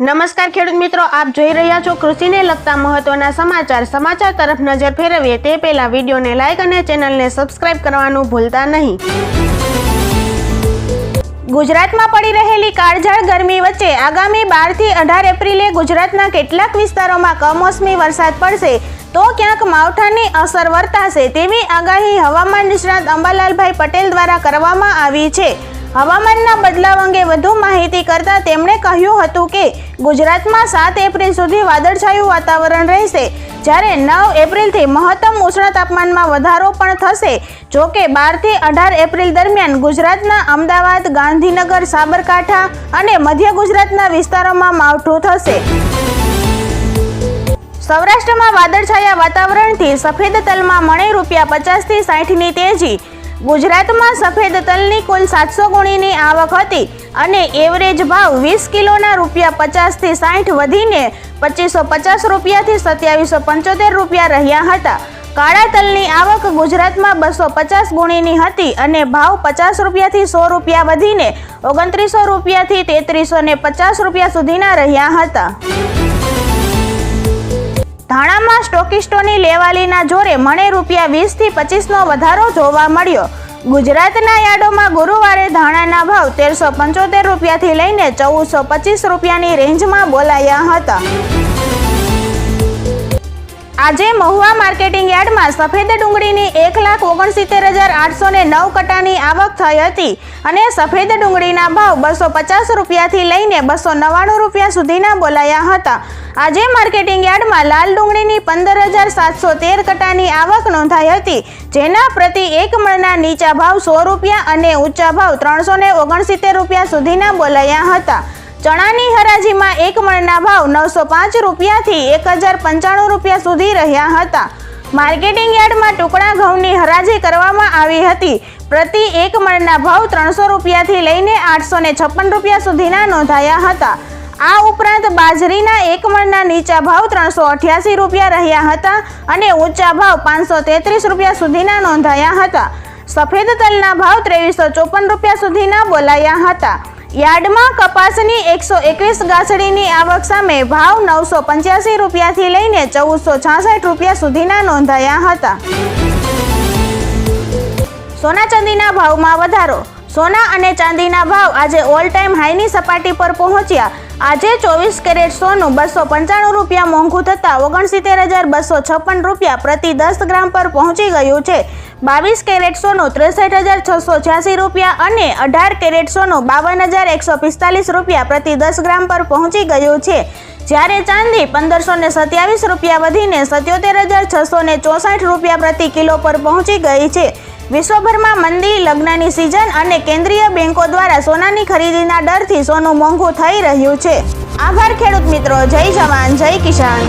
નમસ્કાર ખેડૂત મિત્રો, આપ જોઈ રહ્યા છો કૃષિને લગતા મહત્વના સમાચાર તરફ નજર ફેરવીએ તે પહેલા વિડીયોને લાઇક અને ચેનલને સબસ્ક્રાઇબ કરવાનું ભૂલતા નહીં। ગુજરાતમાં પડી રહેલી કાળઝાળ ગરમી વચ્ચે આગામી 12 થી 18 એપ્રિલે ગુજરાતના કેટલાક વિસ્તારોમાં કમોસમી વરસાદ પડશે તો ક્યાંક માવઠાની અસર વર્તાશે તેવી આગાહી હવામાન નિષ્ણાત અંબાલાલભાઈ પટેલ દ્વારા કરવામાં આવી છે। હવામાનના બદલાવ અંગે વધુ માહિતી કરતા તેમણે કહ્યું હતું કે ગુજરાતમાં 7 એપ્રિલ સુધી વાદળછાયું વાતાવરણ રહેશે, જ્યારે 9 એપ્રિલથી મહત્તમ ઉષ્ણ તાપમાનમાં વધારો પણ થશે। જો કે 12 થી 18 એપ્રિલ દરમિયાન ગુજરાતના અમદાવાદ, ગાંધીનગર, સાબરકાંઠા અને મધ્ય ગુજરાતના વિસ્તારોમાં માવઠું થશે। સૌરાષ્ટ્રમાં વાદળછાયા વાતાવરણથી સફેદ તલમાં મણે ₹50 થી 60ની તેજી। ગુજરાતમાં સફેદ તલની કુલ 700 ગુણીની આવક હતી અને એવરેજ ભાવ 20 કિલોના ₹50 થી 60 વધીને ₹2550 થી ₹2775 રહ્યા હતા। કાળા તલની આવક ગુજરાતમાં 250 ગુણીની હતી અને ભાવ ₹50 થી ₹100 વધીને ₹2900 થી ₹3350 સુધીના રહ્યા હતા। ધાણામાં સ્ટોકિસ્ટોની લેવાલીના જોરે મણે ₹20 થી 25નો વધારો જોવા મળ્યો। ગુજરાતના યાર્ડોમાં ગુરુવારે ધાણાના ભાવ ₹1375 થી લઈને ₹1425ની રેન્જમાં બોલાયા હતા। આજે મહુવા માર્કેટિંગ યાર્ડમાં સફેદ ડુંગળીની 1,69,809 કટાની આવક થઈ હતી અને સફેદ ડુંગળીના ભાવ ₹250 થી લઈને ₹299 સુધીના બોલાયા હતા। આજે માર્કેટિંગ યાર્ડમાં લાલ ડુંગળીની 15,713 કટાની આવક નોંધાઈ હતી, જેના પ્રતિ 1 મણના નીચા ભાવ ₹100 અને ઊંચા ભાવ ₹369 સુધીના બોલાયા હતા। ચણાની હરાજીમાં 1 મણના ભાવ ₹905 થી ₹1,095 સુધી રહ્યા હતા। માર્કેટિંગ યાર્ડમાં ટુકડા ઘઉંની હરાજી કરવામાં આવી હતી। પ્રતિ 1 મણના ભાવ ₹300 થી લઈને ₹856 સુધીના નોંધાયા હતા। આ ઉપરાંત બાજરીના 1 મણના નીચા ભાવ ₹388 રહ્યા હતા અને ઊંચા ભાવ ₹533 સુધીના નોંધાયા હતા। સફેદ તલના ભાવ ₹2354 સુધીના બોલાયા હતા। યાર્ડમાં કપાસની 121 ગાંસડીની આવક સામે ભાવ ₹985 થી લઈને ₹1466 સુધીના નોંધાયા હતા। સોના ચાંદીના ભાવમાં વધારો। સોના અને ચાંદીના ભાવ આજે ઓલ ટાઈમ હાઈની સપાટી પર પહોંચ્યા। આજે 24 કેરેટ સોનું ₹295 મોંઘું થતાં ₹69,256 પ્રતિ 10 ગ્રામ પર પહોંચી ગયું છે। 22 કેરેટ સોનું ₹63,686 અને 18 કેરેટ સોનું ₹52,145 પ્રતિ 10 ગ્રામ પર પહોંચી ગયું છે, જ્યારે ચાંદી ₹1,527 વધીને ₹77,664 પ્રતિ કિલો પર પહોંચી ગઈ છે। વિશ્વભરમાં મંદી, લગ્નની સિઝન અને કેન્દ્રીય બેંકો દ્વારા સોનાની ખરીદીના ડરથી સોનું મોંઘું થઈ રહ્યું છે। આભાર ખેડૂત મિત્રો, જય જવાન જય કિસાન।